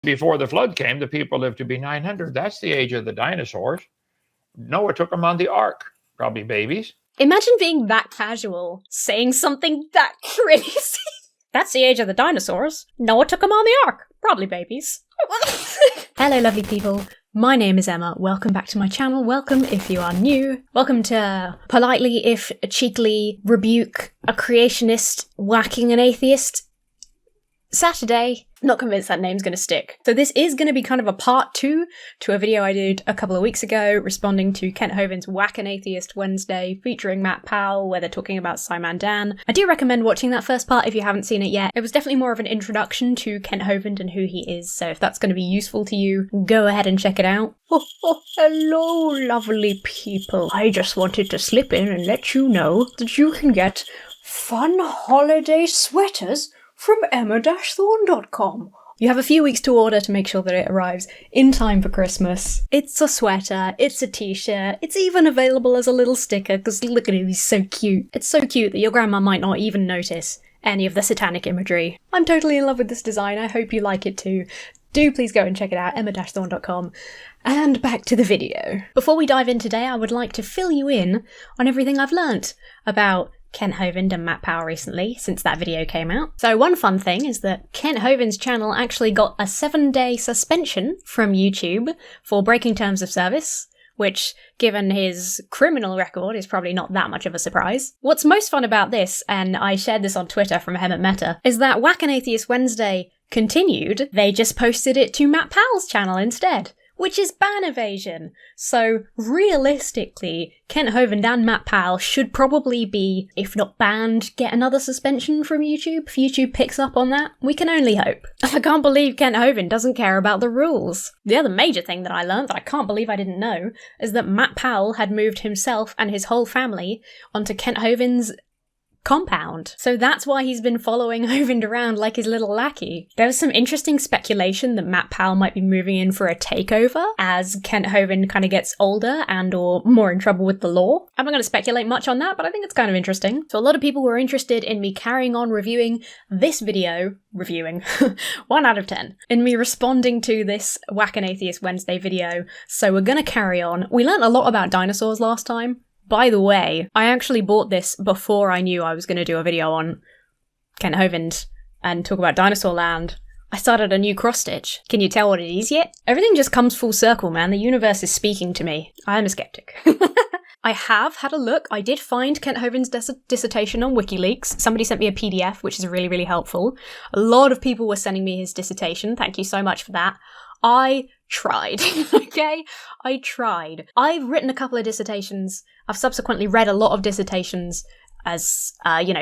Before the flood came, the people lived to be 900. That's the age of the dinosaurs. Noah took them on the Ark. Probably babies. Imagine being that casual, saying something that crazy. That's the age of the dinosaurs. Noah took them on the Ark. Probably babies. Hello, lovely people. My name is Emma. Welcome back to my channel. Welcome if you are new. Welcome to politely, if cheekily, rebuke a creationist whacking an atheist Saturday. Not convinced that name's going to stick. So this is going to be kind of a part 2 to a video I did a couple of weeks ago responding to Kent Hovind's Whack an Atheist Wednesday featuring Matt Powell where they're talking about Simon-Dan. I do recommend watching that first part if you haven't seen it yet. It was definitely more of an introduction to Kent Hovind and who he is, so if that's going to be useful to you, go ahead and check it out. Oh, hello lovely people. I just wanted to slip in and let you know that you can get fun holiday sweaters from emma-thorne.com. You have a few weeks to order to make sure that it arrives in time for Christmas. It's a sweater, it's a t-shirt, it's even available as a little sticker because look at it, he's so cute. It's so cute that your grandma might not even notice any of the satanic imagery. I'm totally in love with this design, I hope you like it too. Do please go and check it out, emma-thorne.com. And back to the video. Before we dive in today, I would like to fill you in on everything I've learnt about Kent Hovind and Matt Powell recently, since that video came out. So one fun thing is that Kent Hovind's channel actually got a 7-day suspension from YouTube for breaking terms of service, which, given his criminal record, is probably not that much of a surprise. What's most fun about this, and I shared this on Twitter from Hemet Meta, is that Whack an Atheist Wednesday continued. They just posted it to Matt Powell's channel instead, which is ban evasion. So realistically, Kent Hovind and Matt Powell should probably be, if not banned, get another suspension from YouTube if YouTube picks up on that. We can only hope. I can't believe Kent Hovind doesn't care about the rules. The other major thing that I learned that I can't believe I didn't know is that Matt Powell had moved himself and his whole family onto Kent Hovind's compound. So that's why he's been following Hovind around like his little lackey. There was some interesting speculation that Matt Powell might be moving in for a takeover as Kent Hovind kind of gets older and or more in trouble with the law. I'm not going to speculate much on that, but I think it's kind of interesting. So a lot of people were interested in me carrying on reviewing this video, 1 out of 10, in me responding to this Whack an Atheist Wednesday video. So we're going to carry on. We learned a lot about dinosaurs last time. By the way, I actually bought this before I knew I was going to do a video on Kent Hovind and talk about Dinosaur Land. I started a new cross-stitch. Can you tell what it is yet? Everything just comes full circle, man. The universe is speaking to me. I am a skeptic. I have had a look. I did find Kent Hovind's dissertation on WikiLeaks. Somebody sent me a PDF, which is really, really helpful. A lot of people were sending me his dissertation. Thank you so much for that. I tried, okay? I tried. I've written a couple of dissertations. I've subsequently read a lot of dissertations as,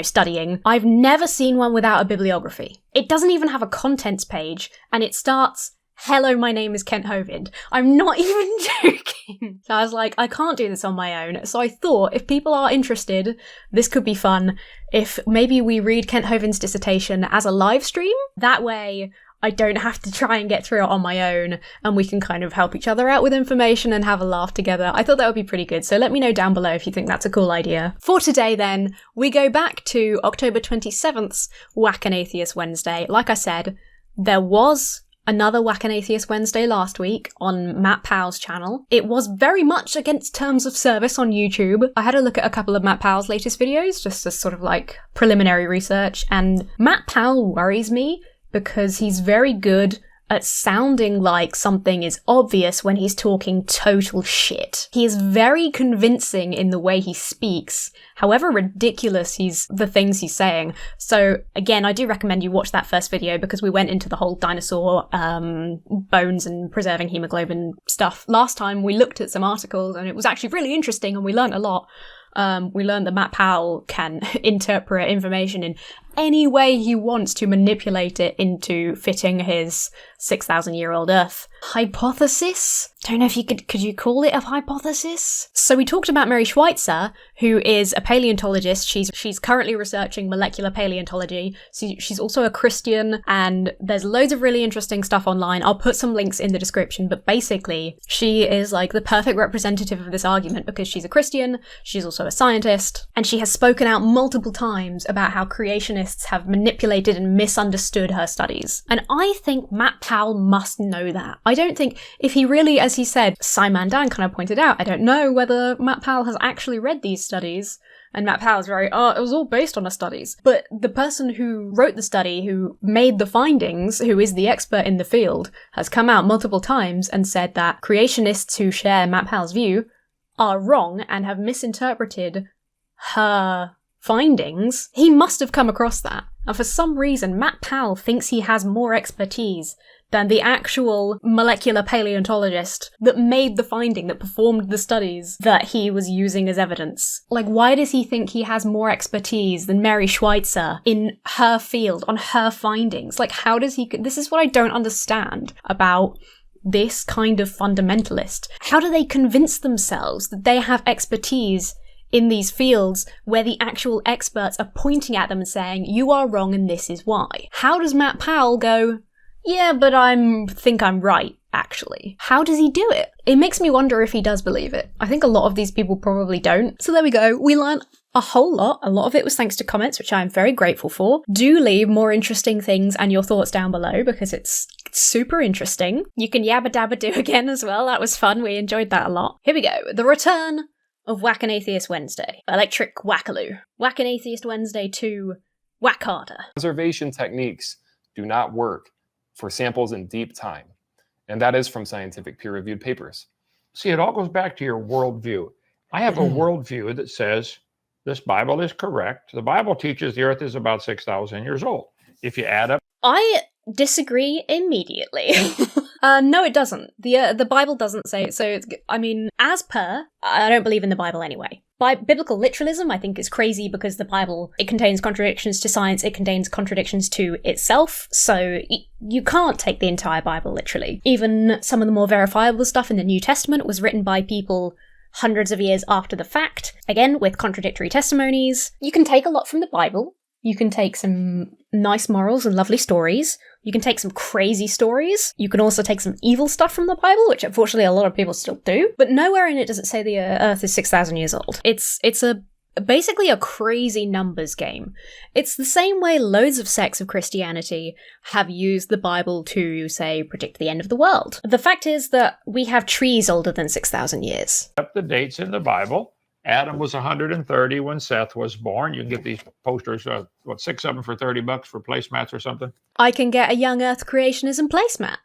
studying. I've never seen one without a bibliography. It doesn't even have a contents page, and it starts, "Hello, my name is Kent Hovind." I'm not even joking. So I was like, I can't do this on my own. So I thought, if people are interested, this could be fun. If maybe we read Kent Hovind's dissertation as a live stream, that way I don't have to try and get through it on my own, and we can kind of help each other out with information and have a laugh together. I thought that would be pretty good, so let me know down below if you think that's a cool idea. For today then, we go back to October 27th's Whack an Atheist Wednesday. Like I said, there was another Whack an Atheist Wednesday last week on Matt Powell's channel. It was very much against terms of service on YouTube. I had a look at a couple of Matt Powell's latest videos, just as sort of like preliminary research, and Matt Powell worries me because he's very good at sounding like something is obvious when he's talking total shit. He is very convincing in the way he speaks, however ridiculous the things he's saying. So again, I do recommend you watch that first video because we went into the whole dinosaur bones and preserving hemoglobin stuff. Last time we looked at some articles and it was actually really interesting and we learned a lot. We learned that Matt Powell can interpret information in any way he wants to manipulate it into fitting his 6,000-year-old Earth hypothesis. Don't know if could you call it a hypothesis? So we talked about Mary Schweizer, who is a paleontologist. She's currently researching molecular paleontology. So she's also a Christian, and there's loads of really interesting stuff online. I'll put some links in the description, but basically she is like the perfect representative of this argument because she's a Christian, she's also a scientist, and she has spoken out multiple times about how creationists creationists have manipulated and misunderstood her studies. And I think Matt Powell must know that. I don't think, if he really, as he said, Simon Dan kind of pointed out, I don't know whether Matt Powell has actually read these studies. And Matt Powell's very, it was all based on her studies. But the person who wrote the study, who made the findings, who is the expert in the field, has come out multiple times and said that creationists who share Matt Powell's view are wrong and have misinterpreted her findings. He must have come across that. And for some reason, Matt Powell thinks he has more expertise than the actual molecular paleontologist that made the finding, that performed the studies that he was using as evidence. Like, why does he think he has more expertise than Mary Schweizer in her field, on her findings? Like, how does he... This is what I don't understand about this kind of fundamentalist. How do they convince themselves that they have expertise in these fields where the actual experts are pointing at them and saying, you are wrong and this is why? How does Matt Powell go, yeah, but think I'm right, actually? How does he do it? It makes me wonder if he does believe it. I think a lot of these people probably don't. So there we go. We learned a whole lot. A lot of it was thanks to comments, which I'm very grateful for. Do leave more interesting things and your thoughts down below because it's super interesting. You can yabba dabba do again as well. That was fun. We enjoyed that a lot. Here we go. The return of Whack an Atheist Wednesday. Electric Wackaloo. Whack an Atheist Wednesday 2. Whack harder. Observation techniques do not work for samples in deep time. And that is from scientific peer-reviewed papers. See, it all goes back to your worldview. I have a worldview that says this Bible is correct. The Bible teaches the earth is about 6,000 years old. If you add up... I disagree immediately. No, it doesn't. The Bible doesn't say it. So, I mean, as per, I don't believe in the Bible anyway. Biblical literalism, I think, is crazy because the Bible, it contains contradictions to science, it contains contradictions to itself, so you can't take the entire Bible literally. Even some of the more verifiable stuff in the New Testament was written by people hundreds of years after the fact, again, with contradictory testimonies. You can take a lot from the Bible. You can take some nice morals and lovely stories. You can take some crazy stories. You can also take some evil stuff from the Bible, which unfortunately a lot of people still do. But nowhere in it does it say the Earth is 6,000 years old. It's basically a crazy numbers game. It's the same way loads of sects of Christianity have used the Bible to, say, predict the end of the world. The fact is that we have trees older than 6,000 years. Up the dates in the Bible. Adam was 130 when Seth was born. You can get these posters, 6 of them for $30 for placemats or something. I can get a young Earth creationism placemat.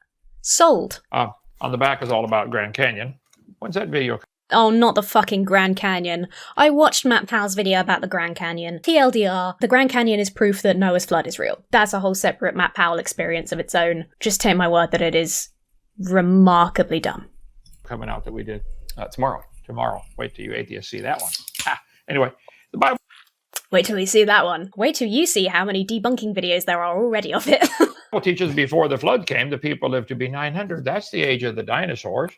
Sold. On the back is all about Grand Canyon. When's that video? Oh, not the fucking Grand Canyon. I watched Matt Powell's video about the Grand Canyon. TLDR, the Grand Canyon is proof that Noah's flood is real. That's a whole separate Matt Powell experience of its own. Just take my word that it is remarkably dumb. Coming out that we did Tomorrow. Wait till you atheists see that one. Anyway, the Bible. Wait till we see that one. Wait till you see how many debunking videos there are already of it. Teaches before the flood came, the people lived to be 900. That's the age of the dinosaurs.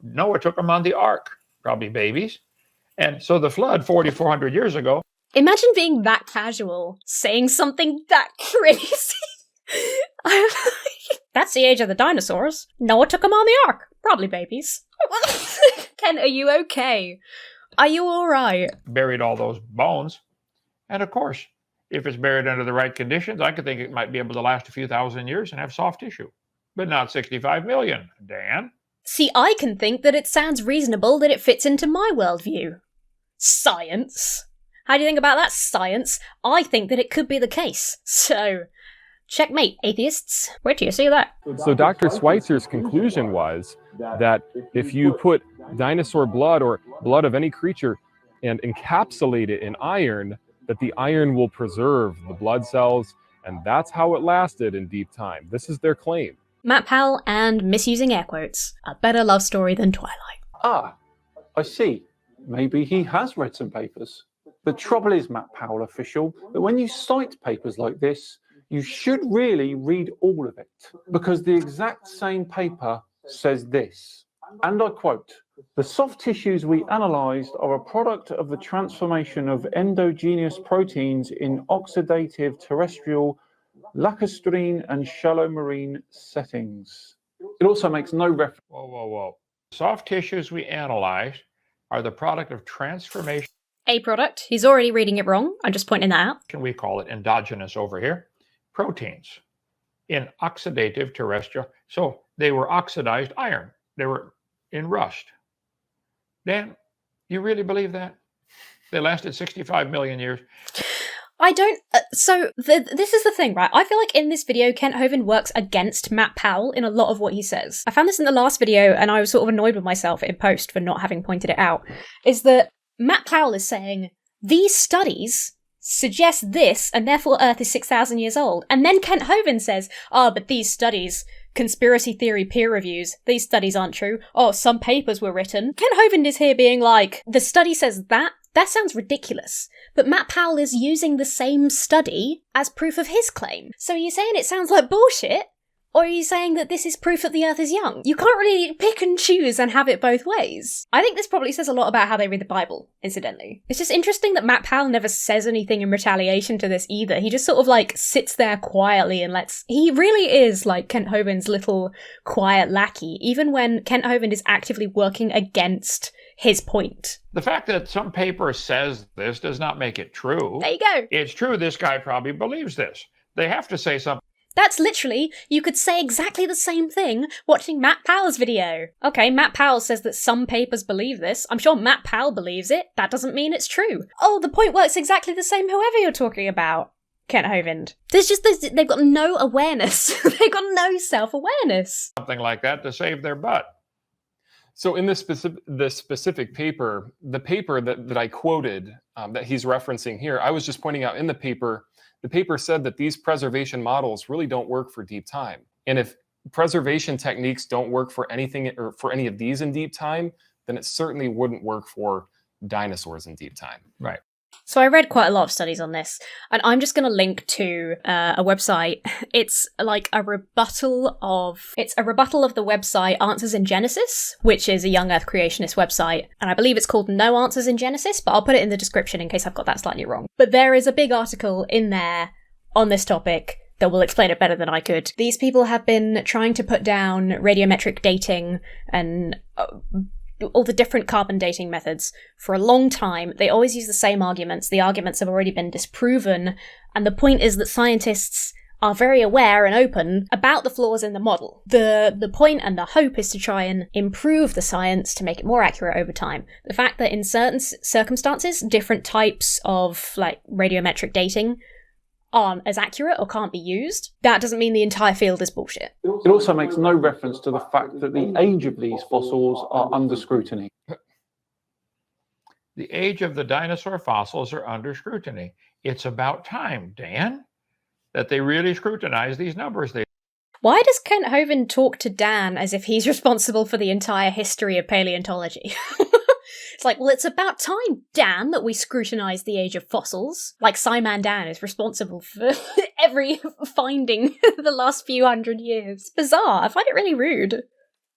Noah took them on the Ark, probably babies. And so the flood 4,400 years ago. Imagine being that casual, saying something that crazy. That's the age of the dinosaurs. Noah took them on the Ark, probably babies. Ken, are you okay? Are you alright? Buried all those bones. And of course, if it's buried under the right conditions, I could think it might be able to last a few thousand years and have soft tissue. But not 65 million, Dan. See, I can think that it sounds reasonable that it fits into my worldview. Science. How do you think about that, science? I think that it could be the case. So, checkmate, atheists. Where do you see that? So Dr. Schweizer's conclusion was that if you put dinosaur blood or blood of any creature and encapsulate it in iron, that the iron will preserve the blood cells, and that's how it lasted in deep time. This is their claim. Matt Powell and misusing air quotes. A better love story than Twilight. Ah, I see. Maybe he has read some papers. The trouble is, Matt Powell official, that when you cite papers like this, you should really read all of it, because the exact same paper says this, and I quote, "The soft tissues we analysed are a product of the transformation of endogenous proteins in oxidative terrestrial, lacustrine and shallow marine settings." It also makes no reference. Whoa. Soft tissues we analyzed are the product of transformation. A product. He's already reading it wrong. I'm just pointing that out. Can we call it endogenous over here? Proteins in oxidative terrestrial. So they were oxidized iron. They were in rust. Dan, you really believe that? They lasted 65 million years. I don't. This is the thing, right? I feel like in this video, Kent Hovind works against Matt Powell in a lot of what he says. I found this in the last video, and I was sort of annoyed with myself in post for not having pointed it out. Is that Matt Powell is saying these studies suggest this, and therefore Earth is 6,000 years old. And then Kent Hovind says, but these studies, conspiracy theory peer reviews, these studies aren't true. Oh, some papers were written. Kent Hovind is here being like, the study says that. That sounds ridiculous. But Matt Powell is using the same study as proof of his claim. So are you saying it sounds like bullshit? Or are you saying that this is proof that the Earth is young? You can't really pick and choose and have it both ways. I think this probably says a lot about how they read the Bible, incidentally. It's just interesting that Matt Powell never says anything in retaliation to this either. He just sort of like sits there quietly and he really is like Kent Hovind's little quiet lackey, even when Kent Hovind is actively working against his point. The fact that some paper says this does not make it true. There you go. It's true this guy probably believes this. They have to say something. That's literally, you could say exactly the same thing watching Matt Powell's video. Okay, Matt Powell says that some papers believe this. I'm sure Matt Powell believes it. That doesn't mean it's true. Oh, the point works exactly the same whoever you're talking about. Kent Hovind. They've got no awareness. They've got no self-awareness. Something like that to save their butt. So in this specific paper, the paper that I quoted, that he's referencing here, I was just pointing out in the paper said that these preservation models really don't work for deep time. And if preservation techniques don't work for anything or for any of these in deep time, then it certainly wouldn't work for dinosaurs in deep time. Right. So I read quite a lot of studies on this, and I'm just going to link to a website. It's like a rebuttal of the website Answers in Genesis, which is a young Earth creationist website, and I believe it's called No Answers in Genesis, but I'll put it in the description in case I've got that slightly wrong. But there is a big article in there on this topic that will explain it better than I could. These people have been trying to put down radiometric dating and all the different carbon dating methods for a long time. They always use the same arguments. The arguments have already been disproven. And the point is that scientists are very aware and open about the flaws in the model. The point and the hope is to try and improve the science to make it more accurate over time. The fact that in certain circumstances, different types of like radiometric dating aren't as accurate or can't be used, that doesn't mean the entire field is bullshit. It also makes no reference to the fact that the age of these fossils are under scrutiny. The age of the dinosaur fossils are under scrutiny. It's about time, Dan, that they really scrutinize these numbers. Why does Kent Hovind talk to Dan as if he's responsible for the entire history of paleontology? It's like, well, it's about time, Dan, that we scrutinise the age of fossils. Like Simon Dan is responsible for every finding the last few hundred years. It's bizarre. I find it really rude.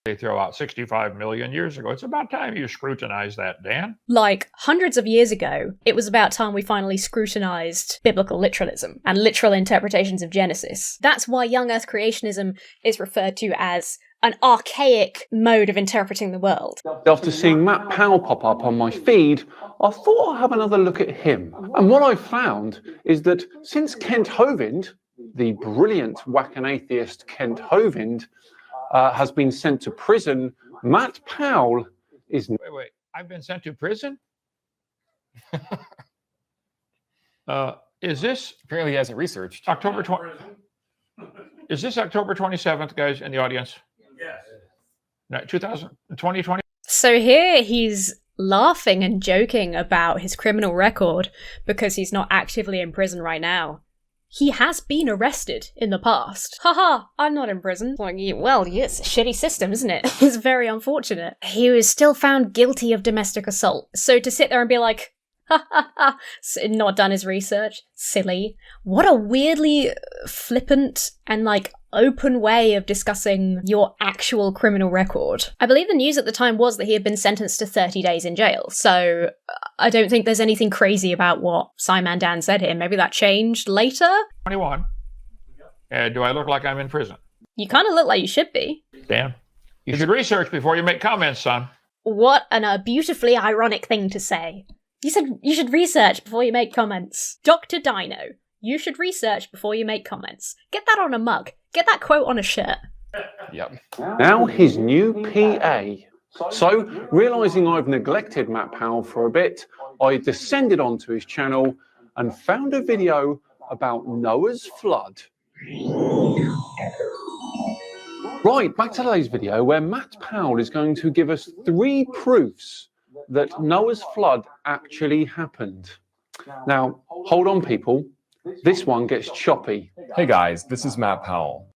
They throw out 65 million years ago. It's about time you scrutinize that, Dan. Like, hundreds of years ago, it was about time we finally scrutinised biblical literalism and literal interpretations of Genesis. That's why young Earth creationism is referred to as an archaic mode of interpreting the world. After seeing Matt Powell pop up on my feed, I thought I'd have another look at him. And what I found is that since Kent Hovind, the brilliant whack-an atheist Kent Hovind, has been sent to prison, Matt Powell is... Wait, I've been sent to prison? Is this... Apparently he hasn't researched. October 20... Is this October 27th, guys, in the audience? Yes. No, 2020? So here he's laughing and joking about his criminal record because he's not actively in prison right now. He has been arrested in the past. Haha, I'm not in prison. Like, well, it's a shitty system, isn't it? It's very unfortunate. He was still found guilty of domestic assault. So to sit there and be like, ha ha ha, not done his research, silly. What a weirdly flippant and like open way of discussing your actual criminal record. I believe the news at the time was that he had been sentenced to 30 days in jail, so I don't think there's anything crazy about what Simon Dan said here. Maybe that changed later? 21. Do I look like I'm in prison? You kind of look like you should be. Dan, you should research before you make comments, son. What a beautifully ironic thing to say. You said you should research before you make comments. Dr. Dino, you should research before you make comments. Get that on a mug. Get that quote on a shirt. Yep. Now his new PA. So, realising I've neglected Matt Powell for a bit, I descended onto his channel and found a video about Noah's flood. Right, back to today's video where Matt Powell is going to give us 3 proofs that Noah's flood actually happened. Now, hold on people, this one gets choppy. Hey guys, this is Matt Powell.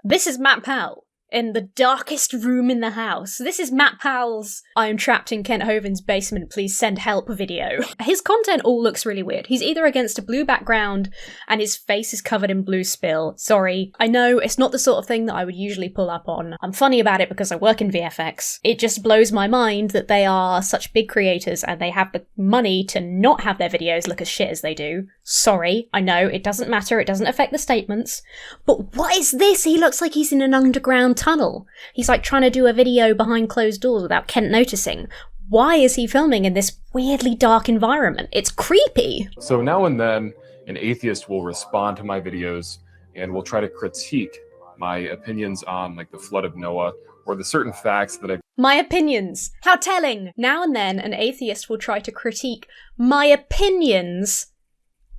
This is Matt Powell in the darkest room in the house. This is Matt Powell's I am trapped in Kent Hovind's basement, please send help video. His content all looks really weird. He's either against a blue background and his face is covered in blue spill. Sorry, I know it's not the sort of thing that I would usually pull up on. I'm funny about it because I work in VFX. It just blows my mind that they are such big creators and they have the money to not have their videos look as shit as they do. Sorry, I know, it doesn't matter, it doesn't affect the statements. But what is this? He looks like he's in an underground tunnel. He's like trying to do a video behind closed doors without Kent noticing. Why is he filming in this weirdly dark environment? It's creepy. So now and then, an atheist will respond to my videos and will try to critique my opinions on like the flood of Noah or the certain facts that I've... My opinions. How telling. Now and then, an atheist will try to critique my opinions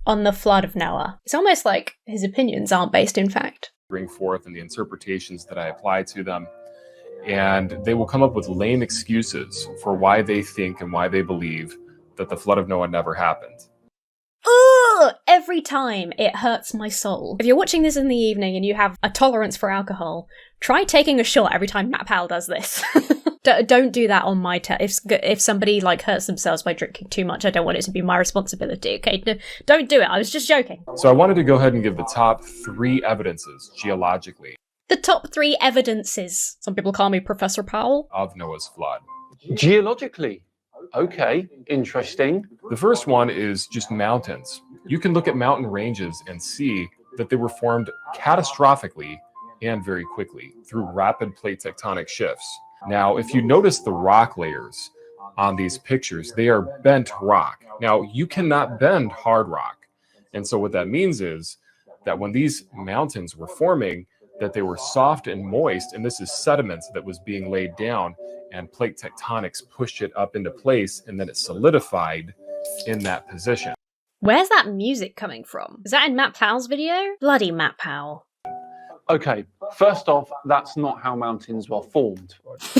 on the flood of Noah. It's almost like his opinions aren't based in fact. Bring forth and the interpretations that I apply to them. And they will come up with lame excuses for why they think and why they believe that the flood of Noah never happened. Ugh! Every time it hurts my soul. If you're watching this in the evening and you have a tolerance for alcohol, try taking a shot every time Matt Powell does this. Don't do that on my if somebody like hurts themselves by drinking too much, I don't want it to be my responsibility, okay? Don't do it, I was just joking. So I wanted to go ahead and give the top 3 evidences, geologically, The top 3 evidences. Some people call me Professor Powell. of Noah's flood. Geologically, okay, interesting. The first one is just mountains. You can look at mountain ranges and see that they were formed catastrophically and very quickly through rapid plate tectonic shifts. Now, if you notice the rock layers on these pictures, they are bent rock. Now, you cannot bend hard rock. And so what that means is that when these mountains were forming, that they were soft and moist, and this is sediment that was being laid down, and plate tectonics pushed it up into place, and then it solidified in that position. Where's that music coming from? Is that in Matt Powell's video? Bloody Matt Powell. Okay, first off, that's not how mountains were formed.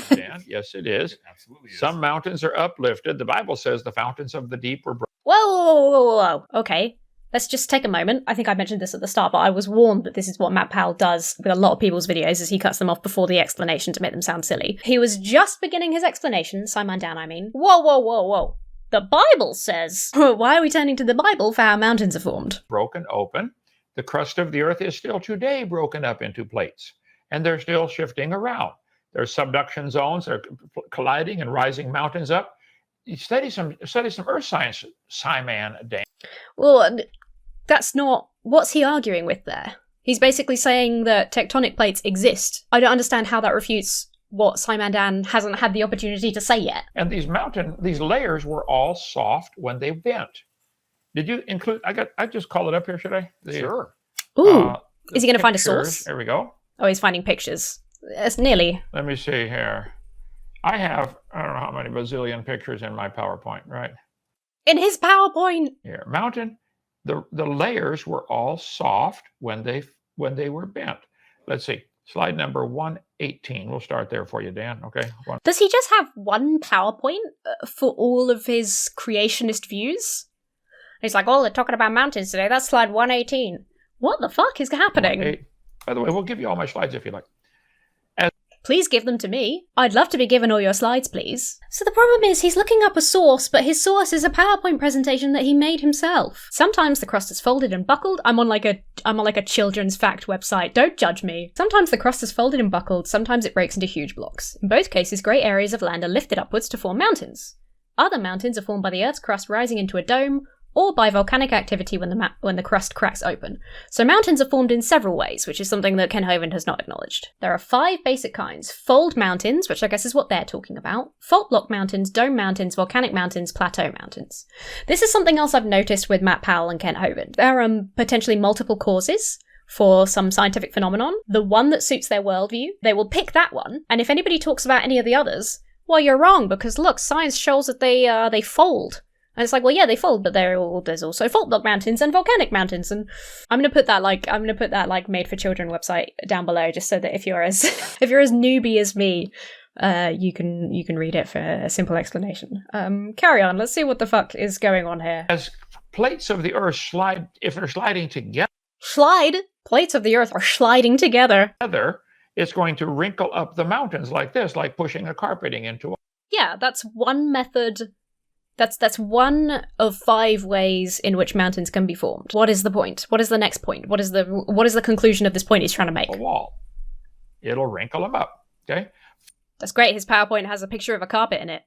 Dan, yes, it is. Absolutely is. Some mountains are uplifted. The Bible says the fountains of the deep were broken. Whoa. Okay. Let's just take a moment. I think I mentioned this at the start, but I was warned that this is what Matt Powell does with a lot of people's videos, is he cuts them off before the explanation to make them sound silly. He was just beginning his explanation, Simon Dan, I mean. Whoa. The Bible says... Why are we turning to the Bible for how mountains are formed? Broken open. The crust of the earth is still today broken up into plates, and they're still shifting around. There's subduction zones that are colliding and rising mountains up. You study some earth science, Simon Dan. Well, that's not... What's he arguing with there? He's basically saying that tectonic plates exist. I don't understand how that refutes what Simon Dan hasn't had the opportunity to say yet. And these layers were all soft when they bent. Did you include? I just call it up here, should I? Sure. Ooh, is he going to find a pictures. source? There we go. Oh, he's finding pictures. It's nearly. Let me see here. I have, I don't know how many bazillion pictures in my PowerPoint, right? In his PowerPoint. Here, mountain. The layers were all soft when they were bent. Let's see. Slide number 118. We'll start there for you, Dan. Okay. Does he just have one PowerPoint for all of his creationist views? He's like, oh, they're talking about mountains today. That's slide 118. What the fuck is happening? By the way, we'll give you all my slides if you like. Please give them to me. I'd love to be given all your slides, please. So the problem is he's looking up a source, but his source is a PowerPoint presentation that he made himself. Sometimes the crust is folded and buckled. I'm on like a children's fact website. Don't judge me. Sometimes the crust is folded and buckled. Sometimes it breaks into huge blocks. In both cases, great areas of land are lifted upwards to form mountains. Other mountains are formed by the Earth's crust rising into a dome, or by volcanic activity when the crust cracks open. So mountains are formed in several ways, which is something that Kent Hovind has not acknowledged. There are 5 basic kinds: fold mountains, which I guess is what they're talking about, fault block mountains, dome mountains, volcanic mountains, plateau mountains. This is something else I've noticed with Matt Powell and Kent Hovind. There are potentially multiple causes for some scientific phenomenon. The one that suits their worldview, they will pick that one, and if anybody talks about any of the others, well, you're wrong, because look, science shows that they fold. And it's like, well, yeah, they fold, but there's also fault block mountains and volcanic mountains, and I'm gonna put that made for children website down below, just so that if you're as newbie as me, you can read it for a simple explanation. Carry on. Let's see what the fuck is going on here. As plates of the Earth slide, if they're sliding together, plates of the Earth are sliding together. It's going to wrinkle up the mountains like this, like pushing a carpeting into a... Yeah, that's one method. That's one of 5 ways in which mountains can be formed. What is the point? What is the next point? What is the conclusion of this point he's trying to make? A wall. It'll wrinkle them up. Okay. That's great. His PowerPoint has a picture of a carpet in it.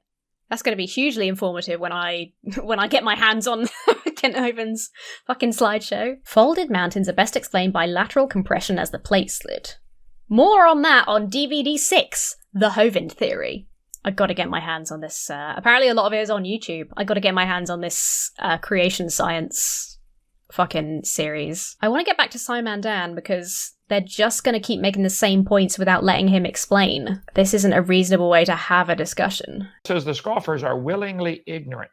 That's going to be hugely informative when I get my hands on Kent Hovind's fucking slideshow. Folded mountains are best explained by lateral compression as the plate slid. More on that on DVD 6, The Hovind Theory. I got to get my hands on this. Apparently a lot of it is on YouTube. I got to get my hands on this creation science fucking series. I want to get back to Simon Dan because they're just going to keep making the same points without letting him explain. This isn't a reasonable way to have a discussion. It says the scoffers are willingly ignorant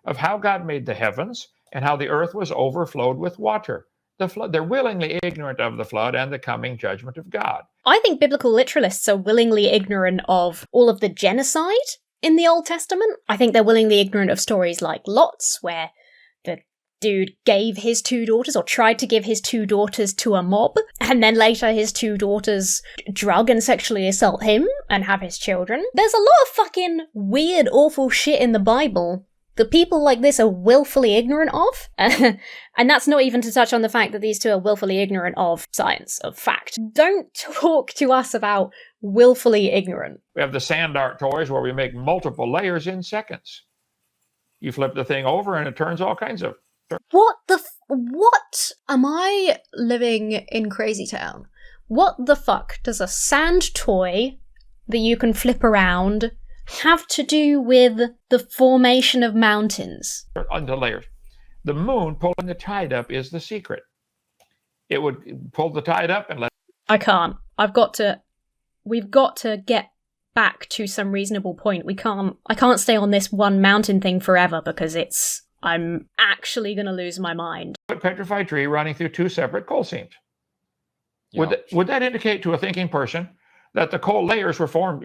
of how God made the heavens and how the earth was overflowed with water. The flood, they're willingly ignorant of the flood and the coming judgment of God. I think biblical literalists are willingly ignorant of all of the genocide in the Old Testament. I think they're willingly ignorant of stories like Lot's, where the dude gave his 2 daughters, or tried to give his 2 daughters to a mob, and then later his 2 daughters drug and sexually assault him and have his children. There's a lot of fucking weird, awful shit in the Bible that people like this are willfully ignorant of. And that's not even to touch on the fact that these 2 are willfully ignorant of science, of fact. Don't talk to us about willfully ignorant. We have the sand art toys where we make multiple layers in seconds. You flip the thing over and it turns all kinds of... What? Am I living in Crazy Town? What the fuck does a sand toy that you can flip around have to do with the formation of mountains? Onto layers. The moon pulling the tide up is the secret. It would pull the tide up and let... I can't. We've got to get back to some reasonable point. I can't stay on this one mountain thing forever because I'm actually going to lose my mind. A petrified tree running through 2 separate coal seams. Yeah. Would that indicate to a thinking person that the coal layers were formed,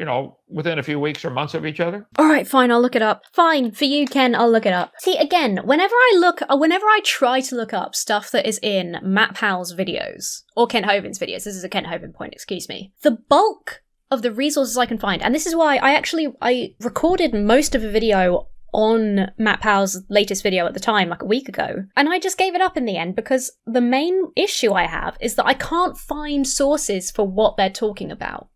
within a few weeks or months of each other? All right, fine, I'll look it up. Fine, for you, Ken, I'll look it up. See, again, whenever I try to look up stuff that is in Matt Powell's videos, or Kent Hovind's videos, this is a Kent Hovind point, excuse me, the bulk of the resources I can find, and this is why I recorded most of a video on Matt Powell's latest video at the time, like a week ago, and I just gave it up in the end because the main issue I have is that I can't find sources for what they're talking about.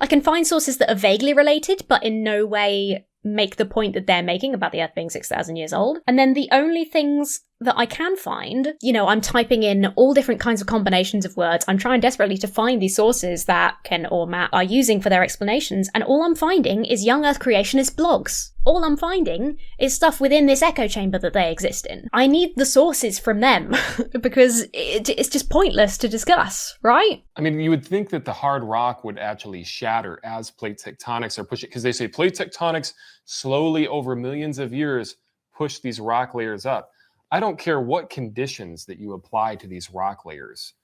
I can find sources that are vaguely related, but in no way make the point that they're making about the Earth being 6,000 years old. And then the only things that I can find, I'm typing in all different kinds of combinations of words. I'm trying desperately to find these sources that Ken or Matt are using for their explanations, and all I'm finding is young Earth creationist blogs. All I'm finding is stuff within this echo chamber that they exist in. I need the sources from them, because it's just pointless to discuss, right? I mean, you would think that the hard rock would actually shatter as plate tectonics are pushing, because they say plate tectonics slowly over millions of years push these rock layers up. I don't care what conditions that you apply to these rock layers.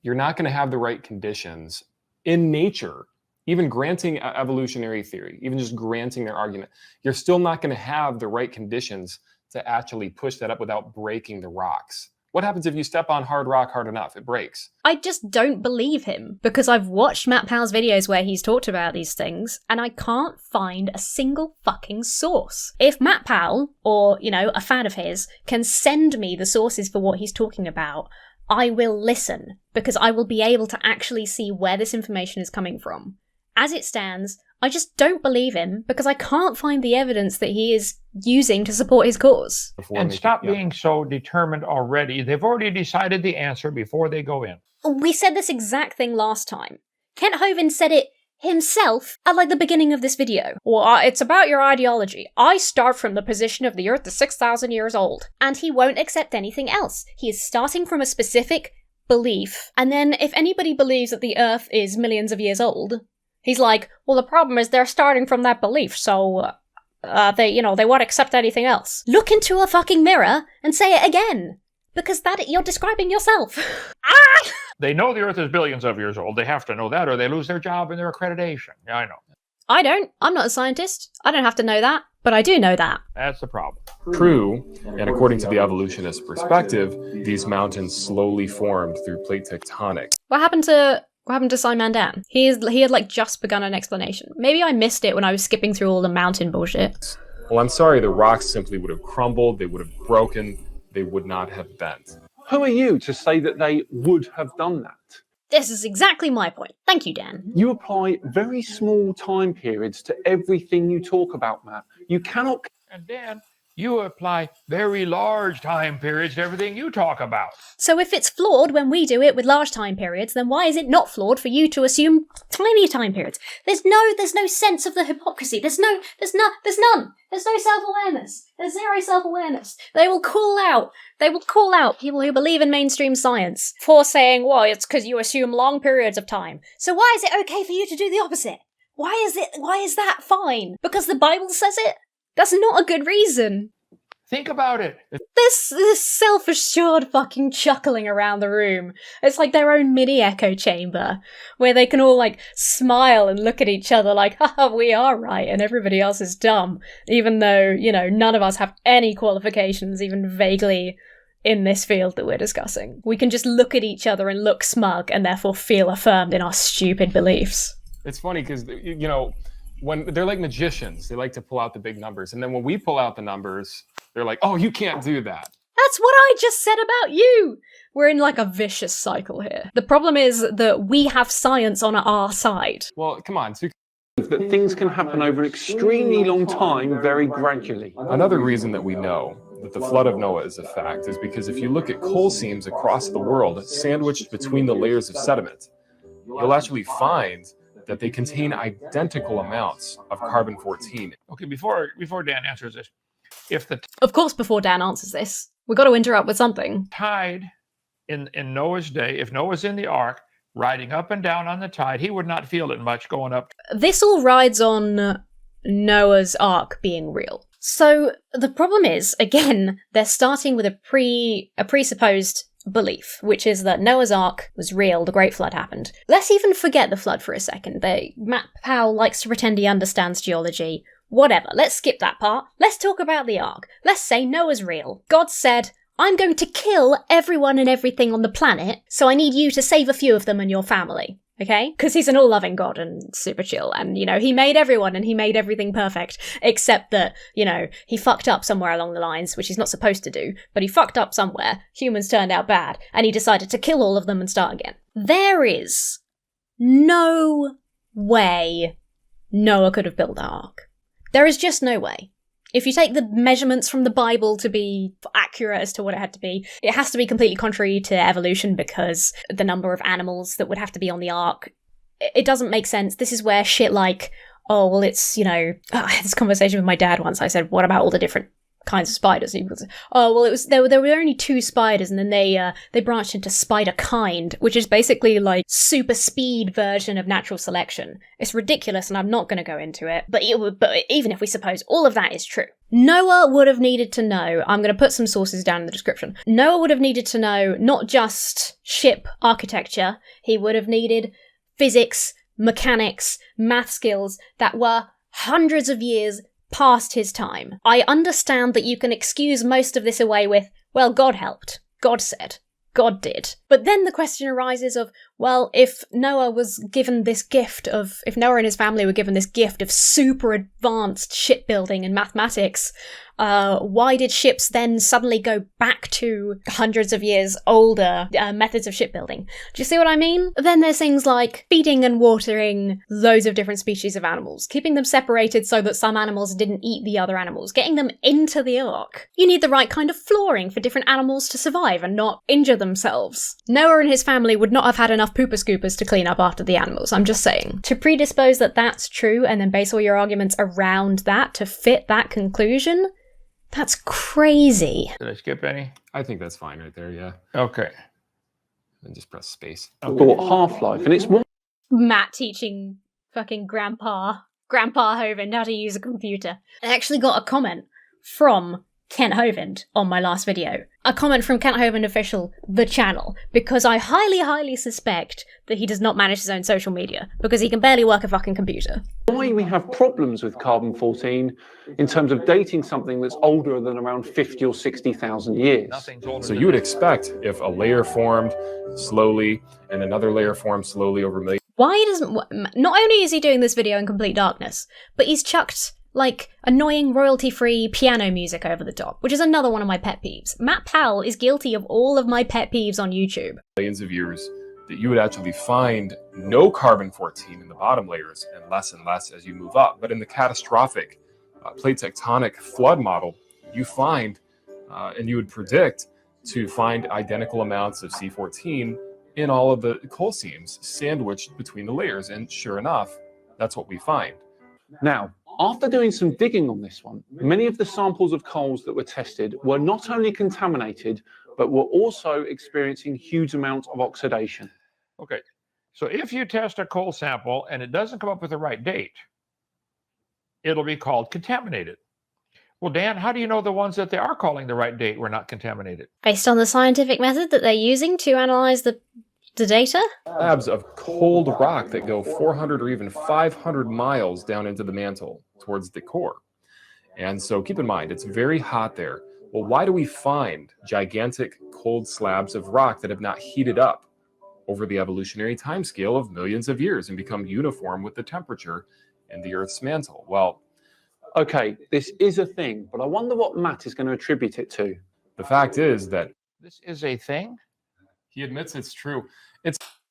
You're not going to have the right conditions in nature, even granting evolutionary theory, even just granting their argument. You're still not going to have the right conditions to actually push that up without breaking the rocks. What happens if you step on hard rock hard enough? It breaks. I just don't believe him, because I've watched Matt Powell's videos where he's talked about these things, and I can't find a single fucking source. If Matt Powell, or, a fan of his, can send me the sources for what he's talking about, I will listen, because I will be able to actually see where this information is coming from. As it stands, I just don't believe him because I can't find the evidence that he is using to support his cause. And stop being so determined already. They've already decided the answer before they go in. We said this exact thing last time. Kent Hovind said it himself at like the beginning of this video. Well, it's about your ideology. I start from the position of the Earth is 6,000 years old. And he won't accept anything else. He is starting from a specific belief. And then if anybody believes that the Earth is millions of years old, he's like, well, the problem is they're starting from that belief, so they won't accept anything else. Look into a fucking mirror and say it again. Because you're describing yourself. Ah! They know the Earth is billions of years old. They have to know that or they lose their job and their accreditation. Yeah, I know. I don't. I'm not a scientist. I don't have to know that. But I do know that. That's the problem. True, and according to the evolutionist perspective, these mountains slowly formed through plate tectonics. What happened to Simon Dan? He had like just begun an explanation. Maybe I missed it when I was skipping through all the mountain bullshit. Well, I'm sorry, the rocks simply would have crumbled, they would have broken, they would not have bent. Who are you to say that they would have done that? This is exactly my point. Thank you, Dan. You apply very small time periods to everything you talk about, Matt. You cannot... And Dan, you apply very large time periods to everything you talk about. So if it's flawed when we do it with large time periods, then why is it not flawed for you to assume tiny time periods? There's no sense of the hypocrisy. There's none. There's no self-awareness. There's zero self-awareness. They will call out people who believe in mainstream science for saying, well, it's because you assume long periods of time. So why is it okay for you to do the opposite? Why is that fine? Because the Bible says it? That's not a good reason. Think about it. This self-assured fucking chuckling around the room. It's like their own mini echo chamber, where they can all like smile and look at each other like, haha, we are right, and everybody else is dumb. Even though, none of us have any qualifications, even vaguely, in this field that we're discussing. We can just look at each other and look smug, and therefore feel affirmed in our stupid beliefs. It's funny because, when they're like magicians, they like to pull out the big numbers. And then when we pull out the numbers, they're like, oh, you can't do that. That's what I just said about you. We're in like a vicious cycle here. The problem is that we have science on our side. Well, come on. That things can happen over an extremely long time, very gradually. Another reason that we know that the flood of Noah is a fact is because if you look at coal seams across the world, sandwiched between the layers of sediment, you'll actually find that they contain identical amounts of carbon-14. Okay, before Dan answers this, Of course, before Dan answers this, we've got to interrupt with something. Tide in Noah's day, if Noah's in the Ark, riding up and down on the tide, he would not feel it much going up. This all rides on Noah's Ark being real. So the problem is, again, they're starting with a presupposed belief, which is that Noah's Ark was real, the Great Flood happened. Let's even forget the flood for a second. Matt Powell likes to pretend he understands geology. Whatever, let's skip that part. Let's talk about the Ark. Let's say Noah's real. God said, I'm going to kill everyone and everything on the planet, so I need you to save a few of them and your family. Okay? Because he's an all-loving God and super chill, and, he made everyone and he made everything perfect, except that, he fucked up somewhere along the lines, which he's not supposed to do, but he fucked up somewhere, humans turned out bad, and he decided to kill all of them and start again. There is no way Noah could have built the Ark. There is just no way. If you take the measurements from the Bible to be accurate as to what it had to be, it has to be completely contrary to evolution because the number of animals that would have to be on the Ark, it doesn't make sense. This is where shit like, oh, well, it's, I had this conversation with my dad once. I said, what about all the different kinds of spiders? And he was, oh, well, there were only 2 spiders, and then they branched into spider kind, which is basically like super speed version of natural selection. It's ridiculous, and I'm not going to go into it. But even if we suppose all of that is true, Noah would have needed to know. I'm going to put some sources down in the description. Noah would have needed to know not just ship architecture. He would have needed physics, mechanics, math skills that were hundreds of years past his time. I understand that you can excuse most of this away with, well, God helped. God said. God did. But then the question arises of, well, if Noah was given this gift if Noah and his family were given this gift of super advanced shipbuilding and mathematics, why did ships then suddenly go back to hundreds of years older methods of shipbuilding? Do you see what I mean? Then there's things like feeding and watering loads of different species of animals, keeping them separated so that some animals didn't eat the other animals, getting them into the Ark. You need the right kind of flooring for different animals to survive and not injure themselves. Noah and his family would not have had enough pooper scoopers to clean up after the animals, I'm just saying. To predispose that that's true and then base all your arguments around that to fit that conclusion, that's crazy. Did I skip any? I think that's fine right there, yeah. Okay. And just press space. Thought Half-Life, and it's more Matt teaching fucking Grandpa Hovind how to use a computer. I actually got a comment from Kent Hovind on my last video. A comment from Kent Hovind official, the channel, because I highly suspect that he does not manage his own social media, because he can barely work a fucking computer. why we have problems with carbon-14 in terms of dating something that's older than around 50 or 60,000 years. So you would expect if a layer formed slowly and another layer formed slowly over millions. Why doesn't... Not only is he doing this video in complete darkness, but he's chucked, like, annoying royalty-free piano music over the top, which is another one of my pet peeves. Matt Powell is guilty of all of my pet peeves on YouTube. Millions of years that you would actually find no carbon-14 in the bottom layers and less as you move up. But in the catastrophic plate tectonic flood model, you find, and you would predict to find identical amounts of C14 in all of the coal seams sandwiched between the layers. And sure enough, that's what we find. Now, after doing some digging on this one, many of the samples of coals that were tested were not only contaminated, but were also experiencing huge amounts of oxidation. Okay, so if you test a coal sample and it doesn't come up with the right date, it'll be called contaminated. Well, Dan, how do you know the ones that they are calling the right date were not contaminated? Based on the scientific method that they're using to analyze the data? Slabs of cold rock that go 400 or even 500 miles down into the mantle towards the core. And so keep in mind, it's very hot there. Well, why do we find gigantic cold slabs of rock that have not heated up over the evolutionary timescale of millions of years and become uniform with the temperature in the Earth's mantle? Well, okay, this is a thing, but I wonder what Matt is going to attribute it to. the fact is that This is a thing? he admits it's true.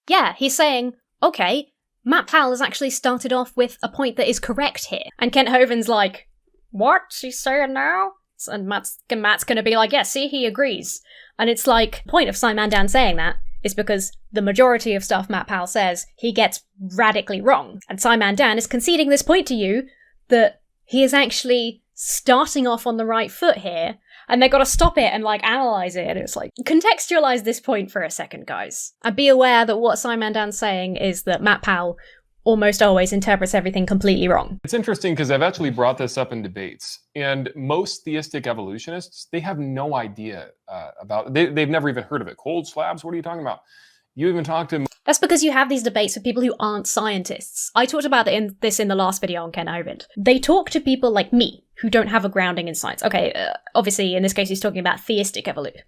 Yeah, he's saying, okay, Matt Powell has actually started off with a point that is correct here. And Kent Hovind's like, what's he saying now? And Matt's gonna be like, yeah, see, he agrees. And it's like, the point of Simandan saying that is because the majority of stuff Matt Powell says, he gets radically wrong. And Simandan is conceding this point to you that he is actually starting off on the right foot here, and they've got to stop it and, like, analyze it. And it's like, contextualize this point for a second, guys. And be aware that what Simandan's saying is that Matt Powell almost always interprets everything completely wrong. It's interesting because I've actually brought this up in debates, and most theistic evolutionists, they have no idea about it. They've never even heard of it. Cold slabs? What are you talking about? You even talk to... That's because you have these debates with people who aren't scientists. I talked about this in the last video on Kent Hovind. They talk to people like me, who don't have a grounding in science. Okay, obviously, in this case, he's talking about theistic evolution.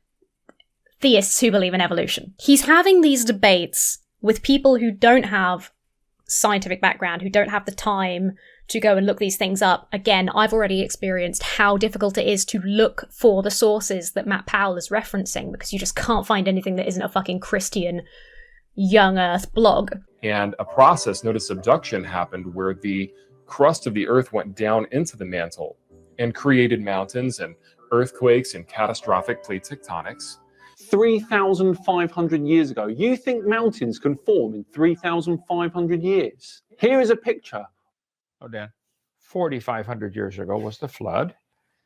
Theists who believe in evolution. He's having these debates with people who don't have scientific background, who don't have the time to go and look these things up. Again, I've already experienced how difficult it is to look for the sources that Matt Powell is referencing, because you just can't find anything that isn't a fucking Christian young Earth blog. And a process known as subduction happened where the crust of the Earth went down into the mantle and created mountains and earthquakes and catastrophic plate tectonics. 3,500 years ago. You think mountains can form in 3,500 years? Here is a picture. Oh, Dan, 4,500 years ago was the flood,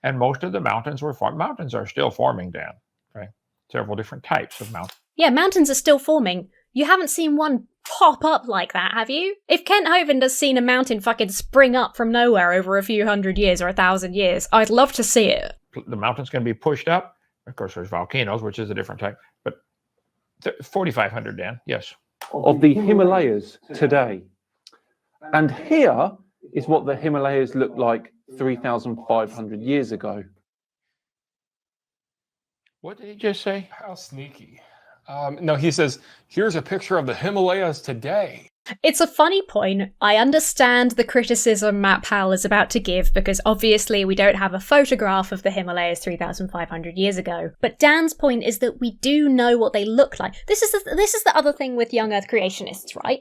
and most of the mountains were formed. Mountains are still forming, Dan, right? Several different types of mountains. Yeah, mountains are still forming. You haven't seen one pop up like that, have you? If Kent Hovind has seen a mountain fucking spring up from nowhere over a few hundred years or 1,000 years, I'd love to see it. The mountain's going to be pushed up. Of course, there's volcanoes, which is a different type, but 4,500, Dan, yes. Of the Himalayas today. And here is what the Himalayas looked like 3,500 years ago. What did he just say? How sneaky. No, he says, here's a picture of the Himalayas today. It's a funny point. I understand the criticism Matt Powell is about to give because obviously we don't have a photograph of the Himalayas 3,500 years ago. But Dan's point is that we do know what they look like. This is the other thing with young Earth creationists, right?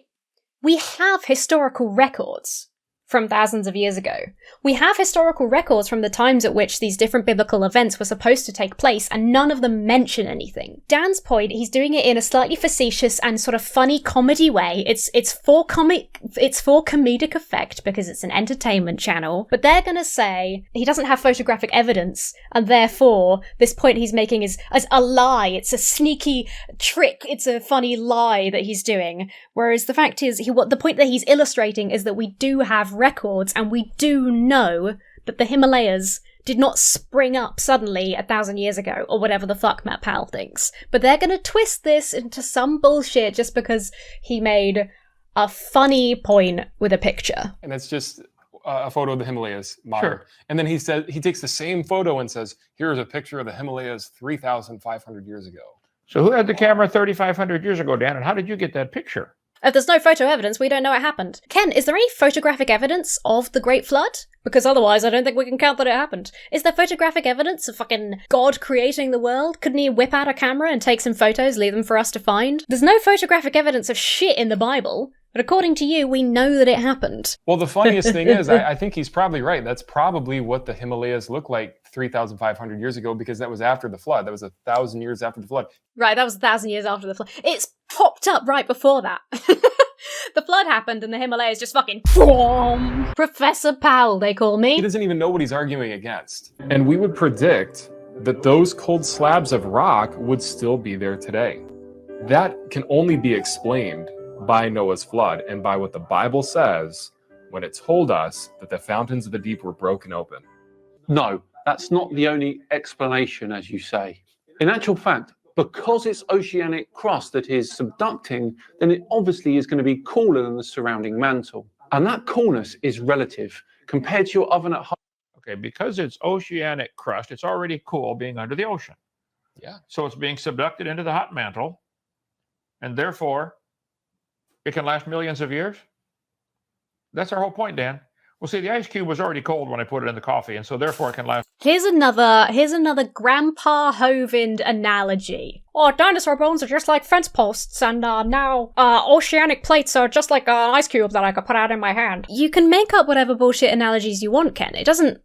We have historical records from thousands of years ago. We have historical records from the times at which these different biblical events were supposed to take place, and none of them mention anything. Dan's point, he's doing it in a slightly facetious and sort of funny comedy way. It's for comedic effect because it's an entertainment channel, but they're gonna say he doesn't have photographic evidence, and therefore this point he's making is a lie. It's a sneaky trick. It's a funny lie that he's doing. Whereas the fact is, the point that he's illustrating is that we do have records, and we do know that the Himalayas did not spring up suddenly 1,000 years ago, or whatever the fuck Matt Powell thinks. But they're gonna twist this into some bullshit just because he made a funny point with a picture. And it's just a photo of the Himalayas modern. Sure. And then he takes the same photo and says, here's a picture of the Himalayas 3,500 years ago. So who had the camera 3,500 years ago, Dan, and how did you get that picture? If there's no photo evidence, we don't know it happened. Ken, is there any photographic evidence of the Great Flood? Because otherwise I don't think we can count that it happened. Is there photographic evidence of fucking God creating the world? Couldn't he whip out a camera and take some photos, leave them for us to find? There's no photographic evidence of shit in the Bible, but according to you, we know that it happened. Well, the funniest thing is, I think he's probably right. That's probably what the Himalayas looked like 3,500 years ago, because that was after the flood. That was 1,000 years after the flood. Right, that was 1,000 years after the flood. It's popped up right before that. The flood happened and the Himalayas just fucking boom. Professor Powell, they call me. He doesn't even know what he's arguing against. And we would predict that those cold slabs of rock would still be there today. That can only be explained by Noah's flood and by what the Bible says when it told us that the fountains of the deep were broken open. No, that's not the only explanation, as you say. In actual fact, because it's oceanic crust that is subducting, then it obviously is going to be cooler than the surrounding mantle. And that coolness is relative compared to your oven at home. Okay, because it's oceanic crust, it's already cool being under the ocean. Yeah. So it's being subducted into the hot mantle, and therefore it can last millions of years. That's our whole point, Dan. Well, see, the ice cube was already cold when I put it in the coffee, and so therefore it can last. Here's another Grandpa Hovind analogy. Oh, dinosaur bones are just like fence posts, and now oceanic plates are just like an ice cube that I could put out in my hand. You can make up whatever bullshit analogies you want, Ken. It doesn't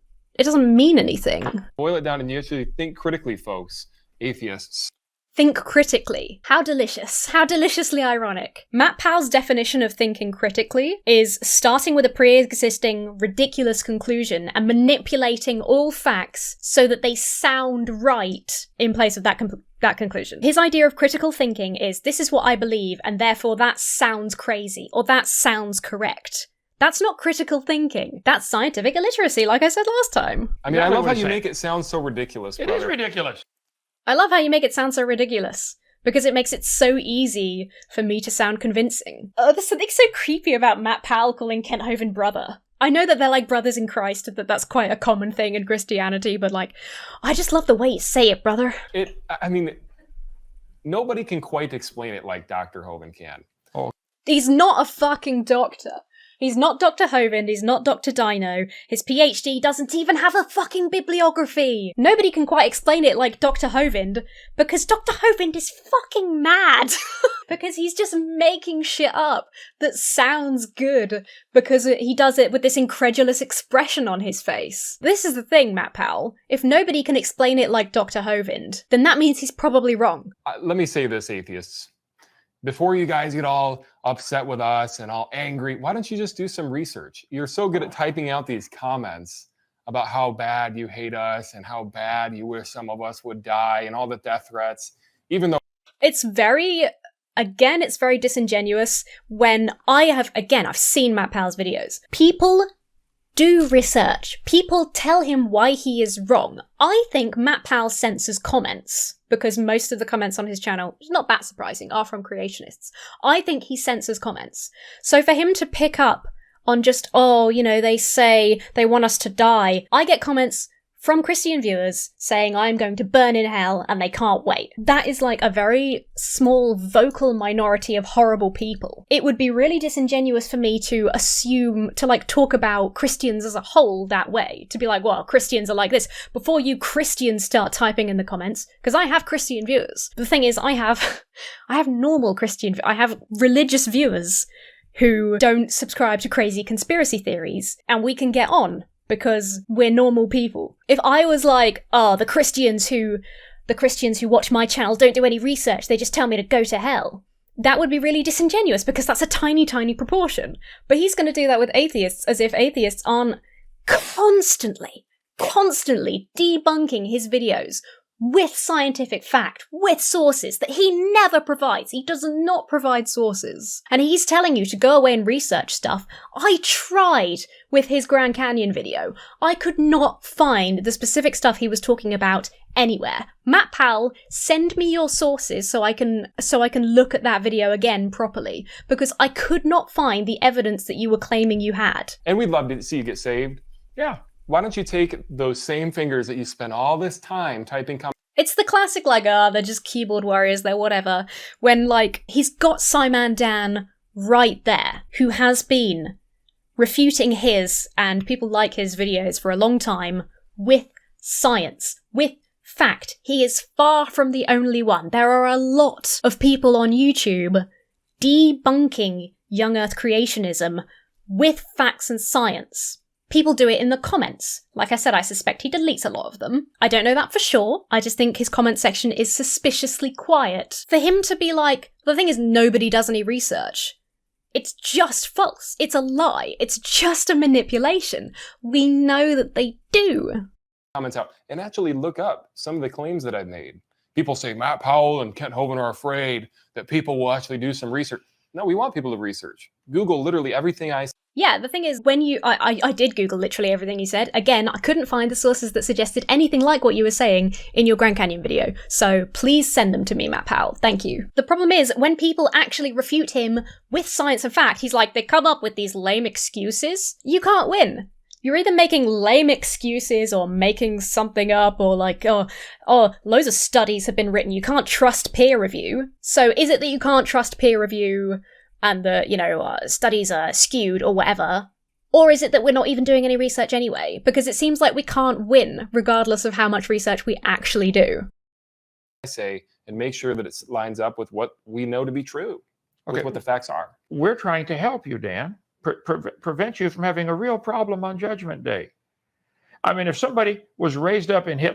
mean anything. Boil it down and you actually think critically, folks, atheists. Think critically. How delicious. How deliciously ironic. Matt Powell's definition of thinking critically is starting with a pre-existing ridiculous conclusion and manipulating all facts so that they sound right in place of that conclusion. His idea of critical thinking is, this is what I believe, and therefore that sounds crazy, or that sounds correct. That's not critical thinking. That's scientific illiteracy, like I said last time. I mean, I love how you make it sound so ridiculous, brother. It is ridiculous. I love how you make it sound so ridiculous, because it makes it so easy for me to sound convincing. There's something so creepy about Matt Powell calling Kent Hovind brother. I know that they're like brothers in Christ, that's quite a common thing in Christianity, but like, I just love the way you say it, brother. I mean, nobody can quite explain it like Dr. Hovind can. Oh. He's not a fucking doctor. He's not Dr. Hovind, he's not Dr. Dino. His PhD doesn't even have a fucking bibliography. Nobody can quite explain it like Dr. Hovind, because Dr. Hovind is fucking mad. Because he's just making shit up that sounds good, because he does it with this incredulous expression on his face. This is the thing, Matt Powell. If nobody can explain it like Dr. Hovind, then that means he's probably wrong. Let me say this, atheists. Before you guys get all upset with us and all angry, why don't you just do some research? You're so good at typing out these comments about how bad you hate us and how bad you wish some of us would die and all the death threats, even though... It's very disingenuous when I've seen Matt Powell's videos. People do research. People tell him why he is wrong. I think Matt Powell censors comments, because most of the comments on his channel, which is not that surprising, are from creationists. I think he censors comments. So for him to pick up on just, they say they want us to die, I get comments from Christian viewers saying I'm going to burn in hell and they can't wait. That is like a very small vocal minority of horrible people. It would be really disingenuous for me to assume, to like talk about Christians as a whole that way. To be like, well, Christians are like this, before you Christians start typing in the comments, because I have Christian viewers. The thing is, I have normal Christian, I have religious viewers who don't subscribe to crazy conspiracy theories, and we can get on because we're normal people. If I was like, oh, the Christians who watch my channel don't do any research, they just tell me to go to hell, that would be really disingenuous because that's a tiny, tiny proportion. But he's going to do that with atheists as if atheists aren't constantly debunking his videos with scientific fact, with sources that he never provides. He does not provide sources. And he's telling you to go away and research stuff. I tried with his Grand Canyon video. I could not find the specific stuff he was talking about anywhere. Matt Powell, send me your sources so I can look at that video again properly, because I could not find the evidence that you were claiming you had. And we'd love to see you get saved. Yeah. Why don't you take those same fingers that you spent all this time typing It's the classic, like, they're just keyboard warriors, they're whatever. When, like, he's got Simon Dan right there, who has been refuting his and people like his videos for a long time with science, with fact. He is far from the only one. There are a lot of people on YouTube debunking young Earth creationism with facts and science. People do it in the comments. Like I said, I suspect he deletes a lot of them. I don't know that for sure. I just think his comment section is suspiciously quiet. For him to be like, the thing is, nobody does any research. It's just false. It's a lie. It's just a manipulation. We know that they do. Comments out and actually look up some of the claims that I've made. People say Matt Powell and Kent Hovind are afraid that people will actually do some research. No, we want people to research. Google literally everything I say. Yeah, the thing is, when I did Google literally everything you said. Again, I couldn't find the sources that suggested anything like what you were saying in your Grand Canyon video. So please send them to me, Matt Powell. Thank you. The problem is, when people actually refute him with science and fact, he's like, they come up with these lame excuses. You can't win. You're either making lame excuses or making something up, or like, oh, loads of studies have been written. You can't trust peer review. So is it that you can't trust peer review and the, studies are skewed or whatever? Or is it that we're not even doing any research anyway? Because it seems like we can't win, regardless of how much research we actually do. I say, and make sure that it lines up with what we know to be true, with what the facts are. We're trying to help you, Dan. Prevent you from having a real problem on Judgment Day. I mean, if somebody was raised up in Hitler...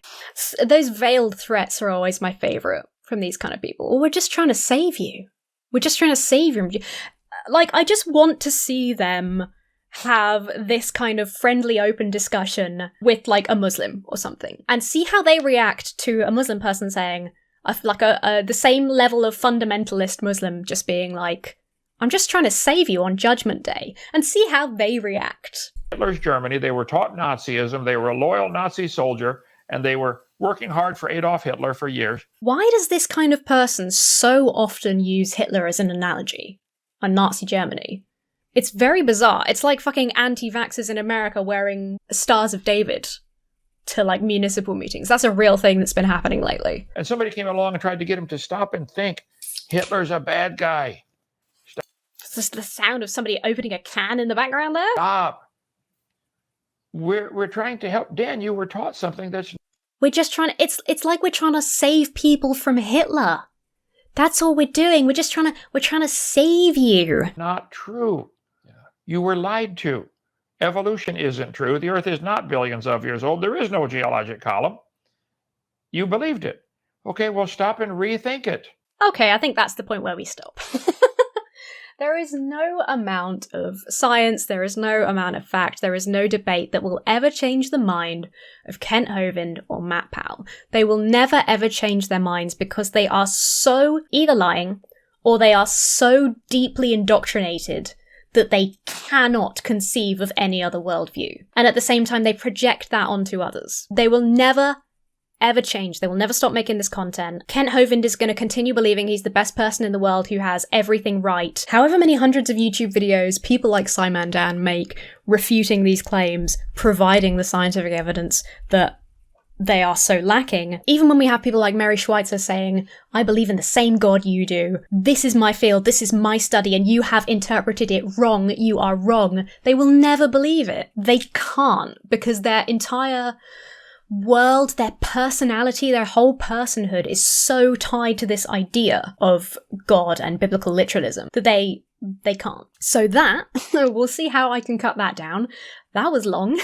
Those veiled threats are always my favourite from these kind of people. Well, we're just trying to save you. We're just trying to save you. Like, I just want to see them have this kind of friendly, open discussion with, like, a Muslim or something, and see how they react to a Muslim person saying, the same level of fundamentalist Muslim just being like, I'm just trying to save you on Judgment Day, and see how they react. Hitler's Germany, they were taught Nazism, they were a loyal Nazi soldier, and they were working hard for Adolf Hitler for years. Why does this kind of person so often use Hitler as an analogy on Nazi Germany? It's very bizarre. It's like fucking anti-vaxxers in America wearing Stars of David to, like, municipal meetings. That's a real thing that's been happening lately. And somebody came along and tried to get him to stop and think, Hitler's a bad guy. It's just the sound of somebody opening a can in the background there. Stop. We're trying to help. Dan, you were taught something that's... We're just trying to... It's like we're trying to save people from Hitler. That's all we're doing. We're trying to save you. Not true. Yeah. You were lied to. Evolution isn't true. The Earth is not billions of years old. There is no geologic column. You believed it. Okay, well, stop and rethink it. Okay, I think that's the point where we stop. There is no amount of science, there is no amount of fact, there is no debate that will ever change the mind of Kent Hovind or Matt Powell. They will never ever change their minds because they are so either lying or they are so deeply indoctrinated that they cannot conceive of any other worldview. And at the same time, they project that onto others. They will never ever change. They will never stop making this content. Kent Hovind is going to continue believing he's the best person in the world who has everything right. However many hundreds of YouTube videos people like Simon Dan make refuting these claims, providing the scientific evidence that they are so lacking. Even when we have people like Mary Schweizer saying, I believe in the same God you do. This is my field, this is my study, and you have interpreted it wrong. You are wrong. They will never believe it. They can't, because their entire world, their personality, their whole personhood is so tied to this idea of God and biblical literalism that they can't. So that, we'll see how I can cut that down. That was long.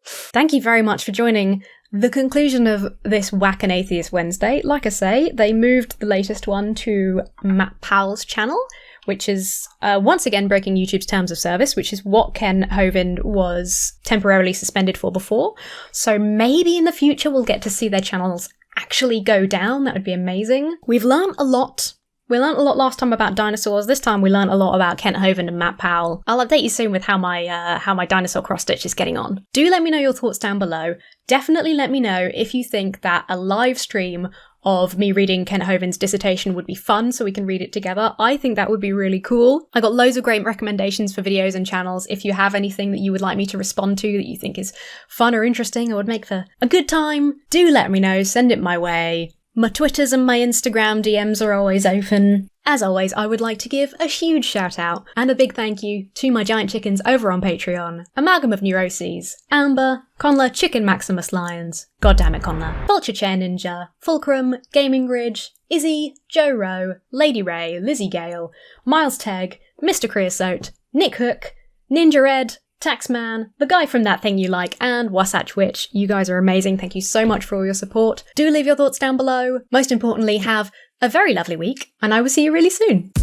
Thank you very much for joining the conclusion of this Whack and Atheist Wednesday. Like I say, they moved the latest one to Matt Powell's channel, which is once again breaking YouTube's terms of service, which is what Kent Hovind was temporarily suspended for before. So maybe in the future we'll get to see their channels actually go down. That would be amazing. We've learned a lot. We learned a lot last time about dinosaurs. This time we learned a lot about Kent Hovind and Matt Powell. I'll update you soon with how my dinosaur cross-stitch is getting on. Do let me know your thoughts down below. Definitely let me know if you think that a live stream of me reading Kent Hovind's dissertation would be fun, so we can read it together. I think that would be really cool. I got loads of great recommendations for videos and channels. If you have anything that you would like me to respond to that you think is fun or interesting or would make for a good time, do let me know. Send it my way. My Twitters and my Instagram DMs are always open. As always, I would like to give a huge shout out and a big thank you to my giant chickens over on Patreon. Amalgam of Neuroses, Amber, Connla, Chicken Maximus Lyons, Goddammit Connla, FallCha Chairninja, Fulcrum, GamingRidge, Izzy, Joe Rowe, Lady Ray, Lizzie Gale, Miles Tegg, Mr. Creosote, Nick Hook, Ninja Ed, Taxman, the guy from That Thing You Like, and Wasatch Witch. You guys are amazing. Thank you so much for all your support. Do leave your thoughts down below. Most importantly, have a very lovely week, and I will see you really soon.